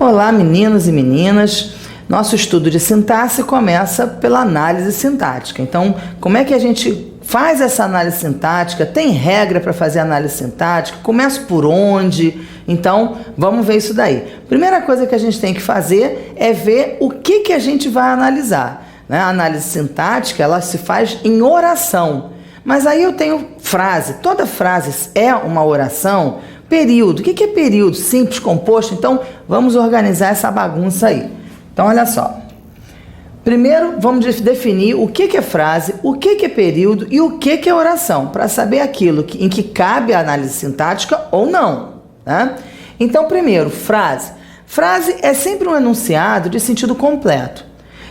Olá, meninos e meninas. Nosso estudo de sintaxe começa pela análise sintática. Então, como é que a gente faz essa análise sintática? Tem regra para fazer análise sintática? Começa por onde? Então, vamos ver isso daí. Primeira coisa que a gente tem que fazer é ver o que a gente vai analisar, né? A análise sintática, ela se faz em oração. Mas aí eu tenho frase. Toda frase é uma oração. Período. O que é período? Simples, composto? Então, vamos organizar essa bagunça aí. Então, olha só. Primeiro, vamos definir o que é frase, o que é período e o que é oração, para saber aquilo em que cabe a análise sintática ou não, né? Então, primeiro, frase. Frase é sempre um enunciado de sentido completo.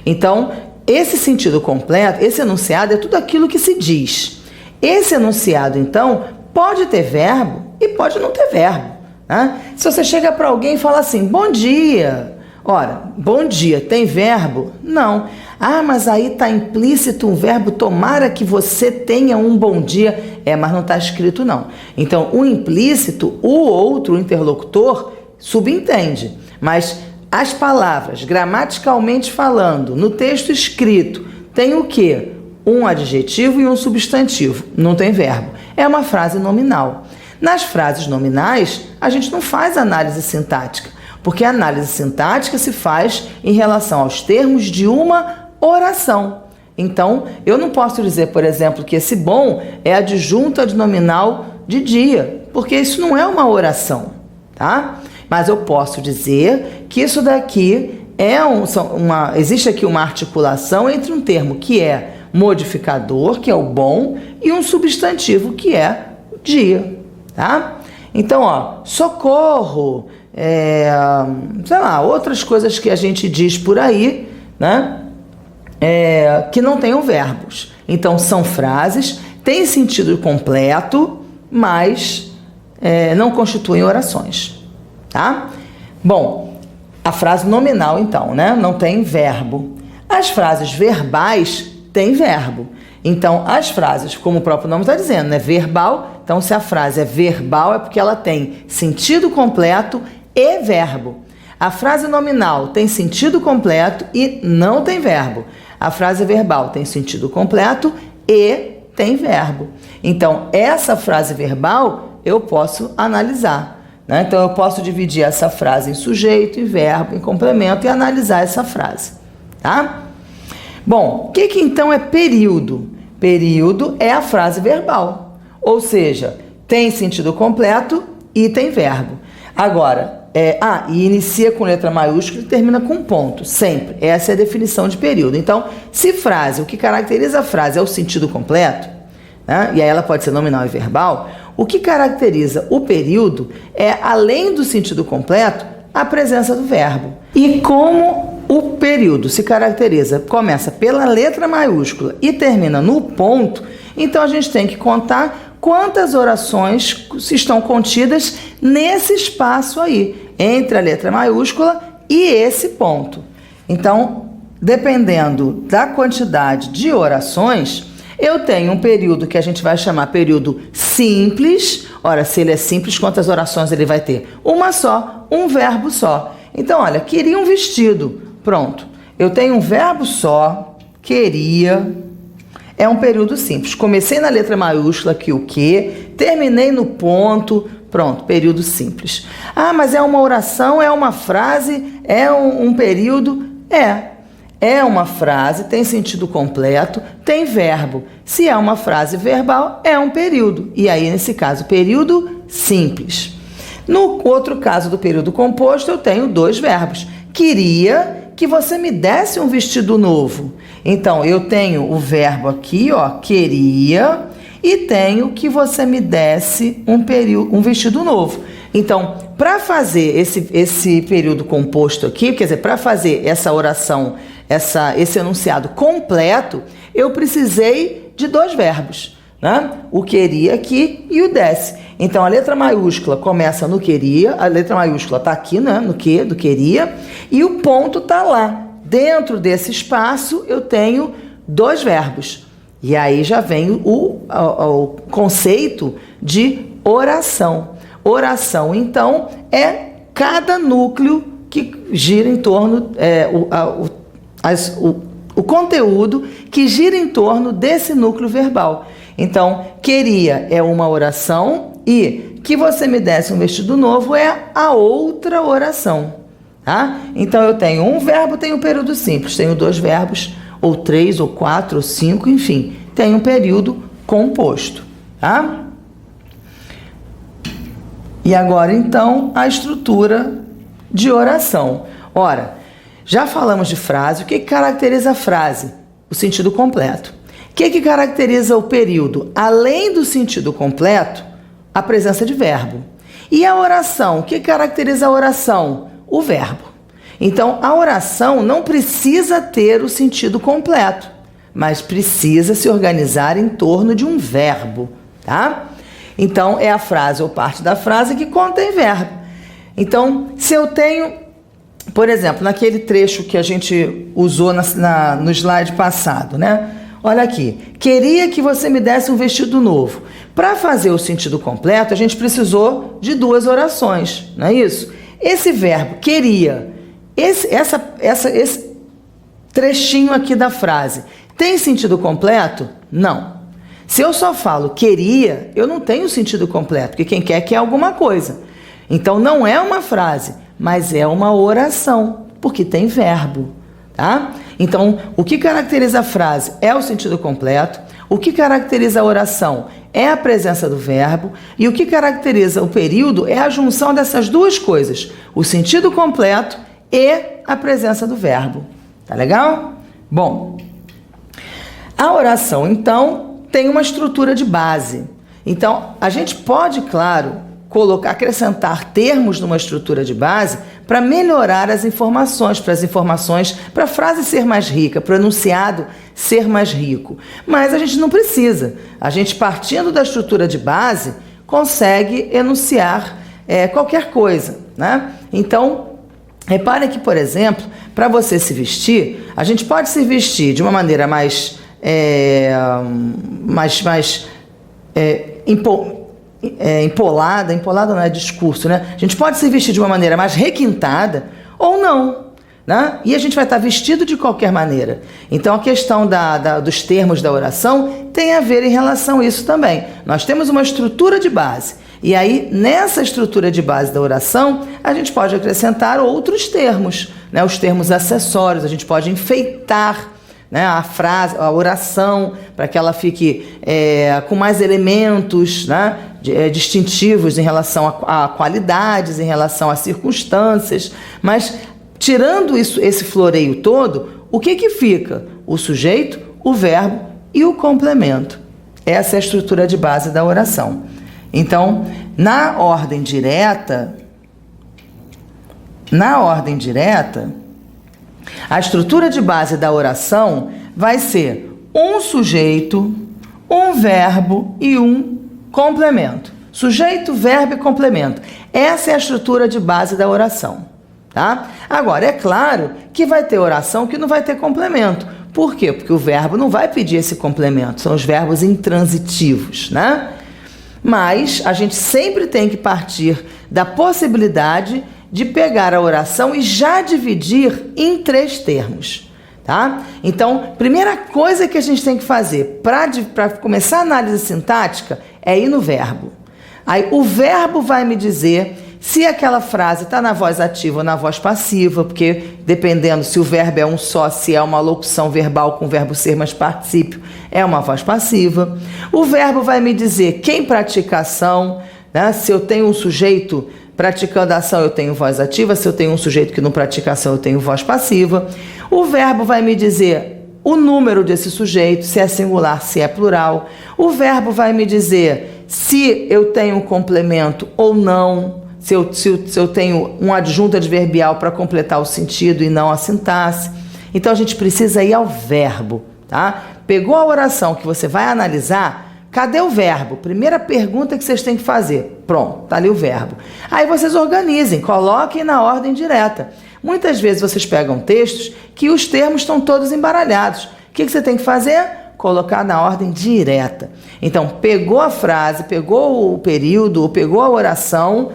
Então, esse sentido completo, esse enunciado é tudo aquilo que se diz. Esse enunciado, então, pode ter verbo e pode não ter verbo, né? Se você chega para alguém e fala assim, bom dia. Ora, bom dia, tem verbo? Não. Ah, mas aí está implícito um verbo, tomara que você tenha um bom dia. Mas não está escrito não. Então, o implícito, o outro, o interlocutor, subentende. Mas as palavras, gramaticalmente falando, no texto escrito, tem o quê? Um adjetivo e um substantivo. Não tem verbo. É uma frase nominal. Nas frases nominais, a gente não faz análise sintática, porque a análise sintática se faz em relação aos termos de uma oração. Então, eu não posso dizer, por exemplo, que esse bom é adjunto adnominal de dia, porque isso não é uma oração, tá? Mas eu posso dizer que isso daqui existe aqui uma articulação entre um termo que é modificador, que é o bom, e um substantivo, que é o dia, tá? Então, ó, socorro, sei lá, outras coisas que a gente diz por aí, né? Que não tenham verbos. Então, são frases, têm sentido completo, mas não constituem orações, tá? Bom, a frase nominal, então, né? Não tem verbo. As frases verbais têm verbo. Então, as frases, como o próprio nome está dizendo, né? Verbal. Então, se a frase é verbal, é porque ela tem sentido completo e verbo. A frase nominal tem sentido completo e não tem verbo. A frase verbal tem sentido completo e tem verbo. Então, essa frase verbal eu posso analisar, né? Então, eu posso dividir essa frase em sujeito, em verbo, em complemento e analisar essa frase, tá? Bom, o que então é período? Período é a frase verbal, ou seja, tem sentido completo e tem verbo. Agora, e inicia com letra maiúscula e termina com ponto, sempre. Essa é a definição de período. Então, se frase, o que caracteriza a frase é o sentido completo, né? E aí ela pode ser nominal e verbal, o que caracteriza o período é, além do sentido completo, a presença do verbo. E como o período se caracteriza, começa pela letra maiúscula e termina no ponto, então a gente tem que contar quantas orações estão contidas nesse espaço aí, entre a letra maiúscula e esse ponto. Então, dependendo da quantidade de orações, eu tenho um período que a gente vai chamar período simples. Ora, se ele é simples, quantas orações ele vai ter? Uma só, um verbo só. Então, olha, queria um vestido. Pronto. Eu tenho um verbo só, queria. É um período simples. Comecei na letra maiúscula, que o que, terminei no ponto. Pronto, período simples. Ah, mas é uma oração, é uma frase, é um período? É uma frase, tem sentido completo, tem verbo. Se é uma frase verbal, é um período. E aí, nesse caso, período simples. No outro caso do período composto, eu tenho dois verbos. Queria que você me desse um vestido novo. Então, eu tenho o verbo aqui, ó, queria, e tenho que você me desse um vestido novo. Então, para fazer esse período composto aqui, quer dizer, para fazer essa oração, esse enunciado completo, eu precisei de dois verbos, né? O queria aqui e o desse. Então, a letra maiúscula começa no queria, a letra maiúscula está aqui, né? No que, do queria, e o ponto está lá. Dentro desse espaço, eu tenho dois verbos. E aí já vem o conceito de oração. Oração, então, é cada núcleo que gira em torno, o conteúdo que gira em torno desse núcleo verbal. Então, queria é uma oração e que você me desse um vestido novo é a outra oração. Tá? Então, eu tenho um verbo, tenho um período simples, tenho 2 verbos, ou 3, ou 4, ou 5, enfim, tenho um período composto. Tá? E agora, então, a estrutura de oração. Ora, já falamos de frase. O que caracteriza a frase? O sentido completo. O que caracteriza o período? Além do sentido completo, a presença de verbo. E a oração? O que caracteriza a oração? O verbo. Então, a oração não precisa ter o sentido completo, mas precisa se organizar em torno de um verbo, tá? Então, é a frase ou parte da frase que contém verbo. Então, se eu tenho, por exemplo, naquele trecho que a gente usou no slide passado, né? Olha aqui, queria que você me desse um vestido novo. Para fazer o sentido completo, a gente precisou de 2 orações, não é isso? Esse verbo, queria, esse trechinho aqui da frase, tem sentido completo? Não. Se eu só falo queria, eu não tenho sentido completo, porque quem quer alguma coisa. Então, não é uma frase, mas é uma oração, porque tem verbo, tá? Então, o que caracteriza a frase é o sentido completo, o que caracteriza a oração é a presença do verbo, e o que caracteriza o período é a junção dessas 2 coisas, o sentido completo e a presença do verbo. Tá legal? Bom, a oração, então, tem uma estrutura de base. Então, a gente pode, claro, acrescentar termos numa estrutura de base para melhorar as informações, para a frase ser mais rica, para o enunciado ser mais rico. Mas a gente não precisa. A gente, partindo da estrutura de base, consegue enunciar qualquer coisa, né? Então, repare que, por exemplo, para você se vestir, a gente pode se vestir de uma maneira mais empolada não é discurso, né? A gente pode se vestir de uma maneira mais requintada ou não, né? E a gente vai estar vestido de qualquer maneira. Então, a questão dos termos da oração tem a ver em relação a isso também. Nós temos uma estrutura de base. E aí, nessa estrutura de base da oração, a gente pode acrescentar outros termos, né? Os termos acessórios, a gente pode enfeitar, né, a frase, a oração, para que ela fique com mais elementos, né, distintivos em relação a qualidades, em relação a circunstâncias. Mas, tirando esse floreio todo, o que fica? O sujeito, o verbo e o complemento. Essa é a estrutura de base da oração. Então, na ordem direta, a estrutura de base da oração vai ser um sujeito, um verbo e um complemento. Sujeito, verbo e complemento. Essa é a estrutura de base da oração, tá? Agora, é claro que vai ter oração que não vai ter complemento. Por quê? Porque o verbo não vai pedir esse complemento. São os verbos intransitivos, né? Mas a gente sempre tem que partir da possibilidade de pegar a oração e já dividir em 3 termos, tá? Então, primeira coisa que a gente tem que fazer para começar a análise sintática é ir no verbo. Aí o verbo vai me dizer se aquela frase está na voz ativa ou na voz passiva, porque dependendo se o verbo é um só, se é uma locução verbal com o verbo ser mais particípio, é uma voz passiva. O verbo vai me dizer quem pratica a ação, né? Se eu tenho um sujeito praticando a ação, eu tenho voz ativa. Se eu tenho um sujeito que não pratica a ação, eu tenho voz passiva. O verbo vai me dizer o número desse sujeito, se é singular, se é plural. O verbo vai me dizer se eu tenho um complemento ou não, se eu tenho um adjunto adverbial para completar o sentido e não a sintaxe. Então, a gente precisa ir ao verbo, tá? Pegou a oração que você vai analisar, cadê o verbo? Primeira pergunta que vocês têm que fazer. Pronto, tá ali o verbo. Aí vocês organizem, coloquem na ordem direta. Muitas vezes vocês pegam textos que os termos estão todos embaralhados. O que você tem que fazer? Colocar na ordem direta. Então, pegou a frase, pegou o período, ou pegou a oração,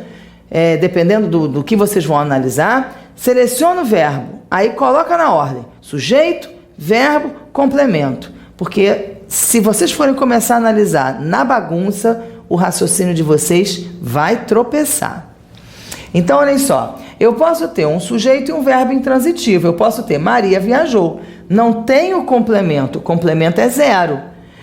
dependendo do que vocês vão analisar, seleciona o verbo, aí coloca na ordem, sujeito, verbo, complemento. Porque se vocês forem começar a analisar na bagunça, o raciocínio de vocês vai tropeçar. Então, olhem só, eu posso ter um sujeito e um verbo intransitivo. Eu posso ter Maria viajou. Não tem o complemento é zero.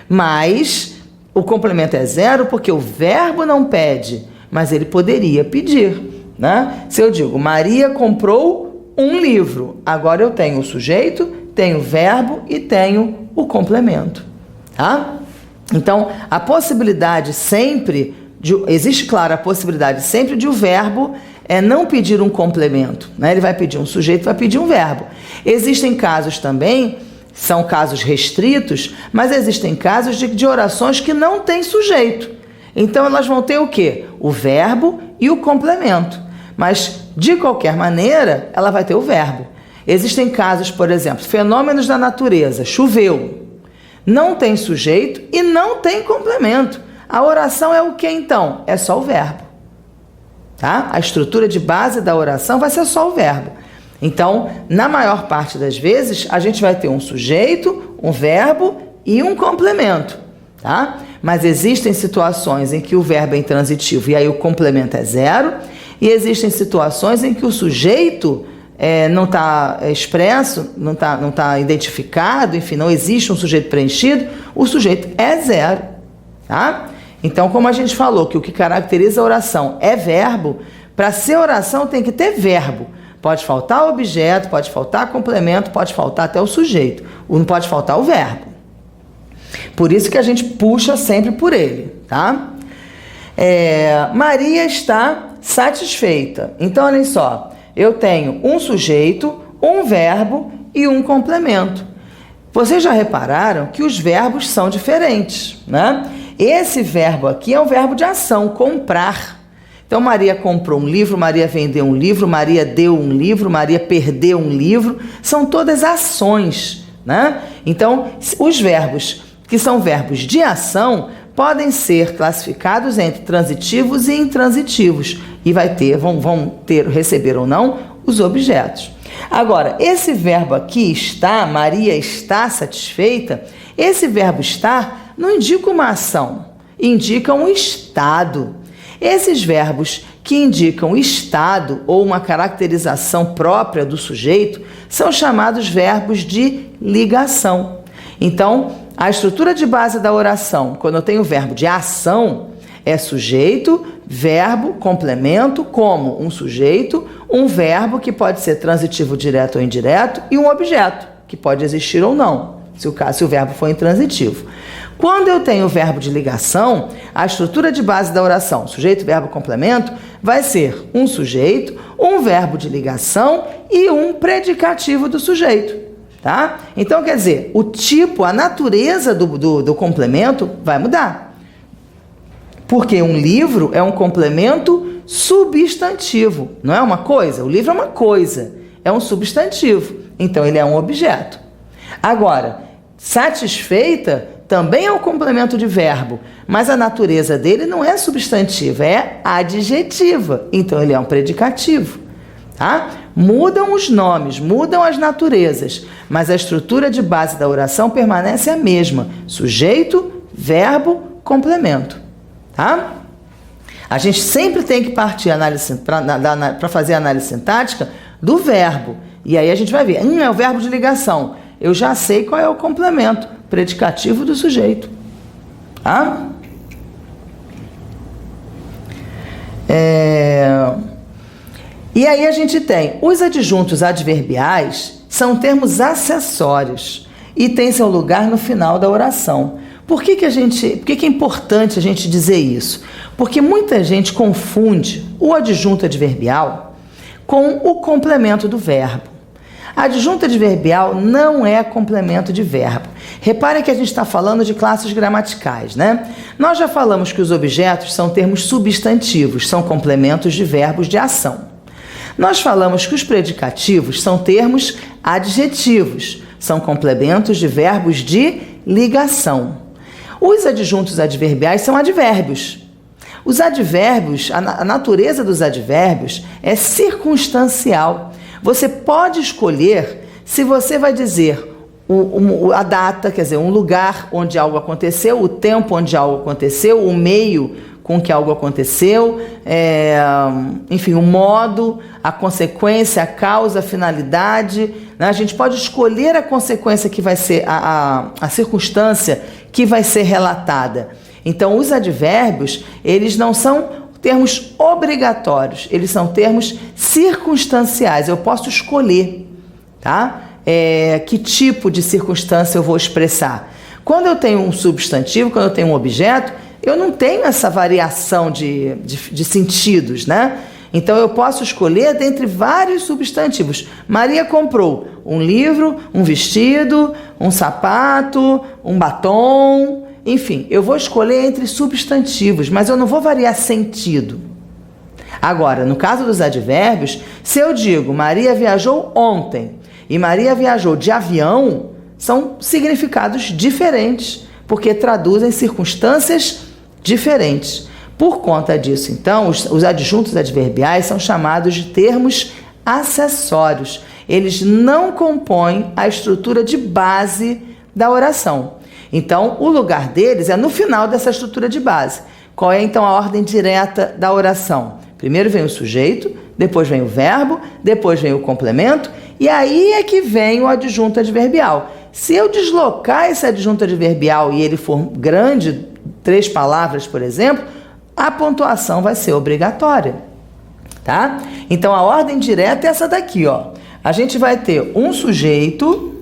Mas o complemento é zero porque o verbo não pede, mas ele poderia pedir, né? Se eu digo, Maria comprou um livro, agora eu tenho o sujeito, tenho o verbo e tenho o complemento, tá? Então, a possibilidade sempre, existe, claro, a possibilidade sempre de o verbo não pedir um complemento, né? Ele vai pedir um sujeito, vai pedir um verbo. Existem casos também, são casos restritos, mas existem casos de orações que não têm sujeito. Então, elas vão ter o quê? O verbo e o complemento. Mas, de qualquer maneira, ela vai ter o verbo. Existem casos, por exemplo, fenômenos da natureza, choveu. Não tem sujeito e não tem complemento. A oração é o que então? É só o verbo. Tá? A estrutura de base da oração vai ser só o verbo. Então, na maior parte das vezes, a gente vai ter um sujeito, um verbo e um complemento. Tá? Mas existem situações em que o verbo é intransitivo e aí o complemento é zero. E existem situações em que o sujeito não está expresso, não tá identificado, enfim, não existe um sujeito preenchido, o sujeito é zero, tá? Então, como a gente falou que o que caracteriza a oração é verbo, para ser oração tem que ter verbo. Pode faltar o objeto, pode faltar complemento, pode faltar até o sujeito, não pode faltar o verbo. Por isso que a gente puxa sempre por ele, tá? Maria está satisfeita. Então, olhem só. Eu tenho um sujeito, um verbo e um complemento. Vocês já repararam que os verbos são diferentes, né? Esse verbo aqui é um verbo de ação, comprar. Então, Maria comprou um livro, Maria vendeu um livro, Maria deu um livro, Maria perdeu um livro. São todas ações, né? Então, os verbos que são verbos de ação podem ser classificados entre transitivos e intransitivos e vão ter, receber ou não, os objetos. Agora, esse verbo aqui, está, Maria está satisfeita, esse verbo estar não indica uma ação, indica um estado. Esses verbos que indicam estado ou uma caracterização própria do sujeito são chamados verbos de ligação. Então, a estrutura de base da oração, quando eu tenho o verbo de ação, é sujeito, verbo, complemento, como um sujeito, um verbo que pode ser transitivo direto ou indireto e um objeto, que pode existir ou não, se o verbo for intransitivo. Quando eu tenho o verbo de ligação, a estrutura de base da oração, sujeito, verbo, complemento, vai ser um sujeito, um verbo de ligação e um predicativo do sujeito. Tá? Então, quer dizer, o tipo, a natureza do complemento vai mudar. Porque um livro é um complemento substantivo, não é uma coisa? O livro é uma coisa, é um substantivo, então ele é um objeto. Agora, satisfeita também é um complemento de verbo, mas a natureza dele não é substantiva, é adjetiva, então ele é um predicativo. Tá? Mudam os nomes, mudam as naturezas, mas a estrutura de base da oração permanece a mesma: sujeito, verbo, complemento. Tá? A gente sempre tem que partir para fazer a análise sintática do verbo. E aí a gente vai ver, é o verbo de ligação. Eu já sei qual é o complemento, predicativo do sujeito. Tá? E aí a gente tem os adjuntos adverbiais, são termos acessórios e têm seu lugar no final da oração. Por que é importante a gente dizer isso? Porque muita gente confunde o adjunto adverbial com o complemento do verbo. Adjunto adverbial não é complemento de verbo. Reparem que a gente está falando de classes gramaticais, né? Nós já falamos que os objetos são termos substantivos, são complementos de verbos de ação. Nós falamos que os predicativos são termos adjetivos, são complementos de verbos de ligação. Os adjuntos adverbiais são advérbios. Os advérbios, a natureza dos advérbios é circunstancial. Você pode escolher se você vai dizer a data, quer dizer, um lugar onde algo aconteceu, o tempo onde algo aconteceu, o meio com que algo aconteceu, enfim, o modo, a consequência, a causa, a finalidade, né? A gente pode escolher a consequência que vai ser, a circunstância que vai ser relatada. Então, os advérbios, eles não são termos obrigatórios, eles são termos circunstanciais. Eu posso escolher, tá? Que tipo de circunstância eu vou expressar. Quando eu tenho um substantivo, quando eu tenho um objeto, eu não tenho essa variação de sentidos, né? Então eu posso escolher dentre vários substantivos. Maria comprou um livro, um vestido, um sapato, um batom, enfim, eu vou escolher entre substantivos, mas eu não vou variar sentido. Agora, no caso dos advérbios, se eu digo Maria viajou ontem e Maria viajou de avião, são significados diferentes, porque traduzem circunstâncias diferentes. Por conta disso, então, os adjuntos adverbiais são chamados de termos acessórios. Eles não compõem a estrutura de base da oração. Então, o lugar deles é no final dessa estrutura de base. Qual é, então, a ordem direta da oração? Primeiro vem o sujeito, depois vem o verbo, depois vem o complemento, e aí é que vem o adjunto adverbial. Se eu deslocar esse adjunto adverbial e ele for grande, 3 palavras, por exemplo, a pontuação vai ser obrigatória, tá? Então, a ordem direta é essa daqui, ó. A gente vai ter um sujeito,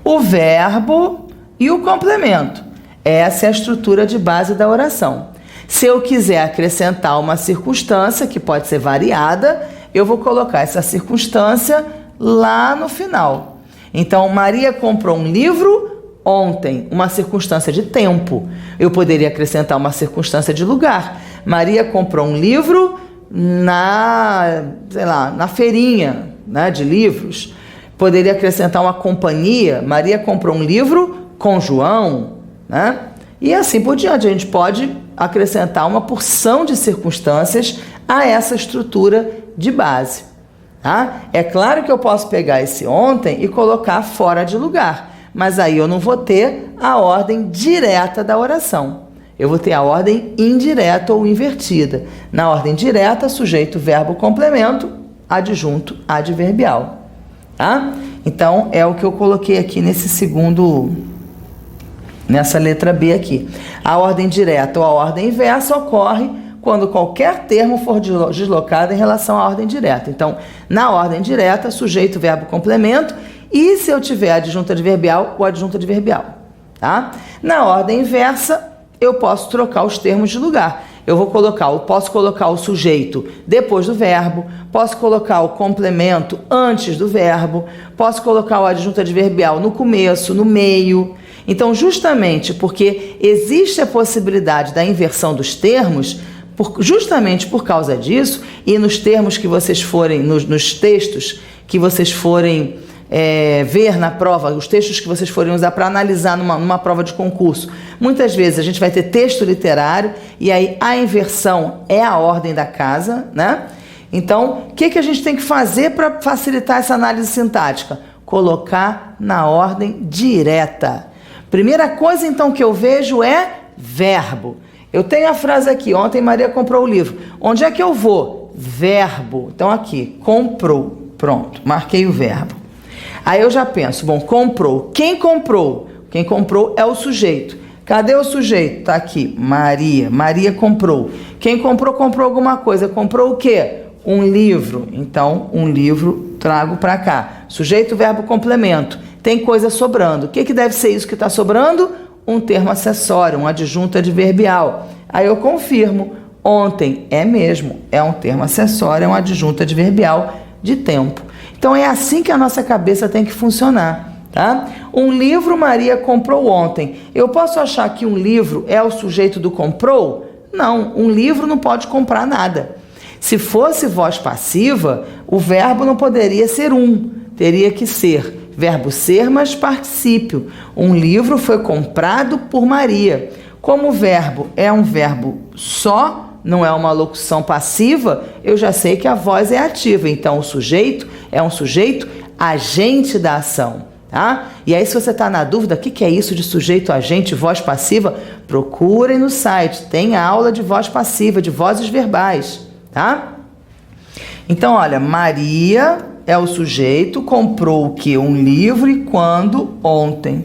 o verbo e o complemento. Essa é a estrutura de base da oração. Se eu quiser acrescentar uma circunstância, que pode ser variada, eu vou colocar essa circunstância lá no final. Então, Maria comprou um livro ontem, uma circunstância de tempo. Eu poderia acrescentar uma circunstância de lugar. Maria comprou um livro na feirinha, né, de livros. Poderia acrescentar uma companhia. Maria comprou um livro com João, né? E assim por diante. A gente pode acrescentar uma porção de circunstâncias a essa estrutura de base, tá? É claro que eu posso pegar esse ontem e colocar fora de lugar, mas aí eu não vou ter a ordem direta da oração. Eu vou ter a ordem indireta ou invertida. Na ordem direta, sujeito, verbo, complemento, adjunto, adverbial. Tá? Então, é o que eu coloquei aqui nessa letra B aqui. A ordem direta ou a ordem inversa ocorre quando qualquer termo for deslocado em relação à ordem direta. Então, na ordem direta, sujeito, verbo, complemento, e se eu tiver adjunto adverbial, o adjunto adverbial, tá? Na ordem inversa, eu posso trocar os termos de lugar. Posso colocar o sujeito depois do verbo, posso colocar o complemento antes do verbo, posso colocar o adjunto adverbial no começo, no meio. Então, justamente porque existe a possibilidade da inversão dos termos, justamente por causa disso, e nos termos que vocês forem, nos textos que vocês forem ver na prova, os textos que vocês forem usar para analisar numa prova de concurso, muitas vezes a gente vai ter texto literário e aí a inversão é a ordem da casa, né? Então, o que a gente tem que fazer para facilitar essa análise sintática? Colocar na ordem direta. Primeira coisa, então, que eu vejo é verbo. Eu tenho a frase aqui, ontem Maria comprou o livro. Onde é que eu vou? Verbo. Então, aqui, comprou. Pronto, marquei o verbo. Aí eu já penso, bom, comprou. Quem comprou? Quem comprou é o sujeito. Cadê o sujeito? Está aqui, Maria. Maria comprou. Quem comprou, comprou alguma coisa. Comprou o quê? Um livro. Então, um livro trago para cá. Sujeito, verbo, complemento. Tem coisa sobrando. O que deve ser isso que está sobrando? Um termo acessório, um adjunto adverbial. Aí eu confirmo. Ontem é mesmo. É um termo acessório, é um adjunto adverbial de tempo. Então é assim que a nossa cabeça tem que funcionar, tá? Um livro Maria comprou ontem. Eu posso achar que um livro é o sujeito do comprou? Não, um livro não pode comprar nada. Se fosse voz passiva, o verbo não poderia ser teria que ser verbo ser mais particípio. Um livro foi comprado por Maria. Como o verbo é um verbo só, não é uma locução passiva, eu já sei que a voz é ativa. Então, o sujeito é um sujeito agente da ação, tá? E aí, se você está na dúvida, o que é isso de sujeito agente, voz passiva? Procurem no site, tem aula de voz passiva, de vozes verbais, tá? Então, olha, Maria é o sujeito, comprou o quê? Um livro e quando? Ontem,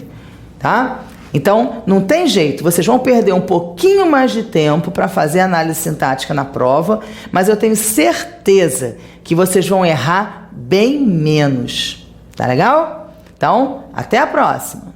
tá? Então, não tem jeito, vocês vão perder um pouquinho mais de tempo para fazer análise sintática na prova, mas eu tenho certeza que vocês vão errar bem menos, tá legal? Então, até a próxima!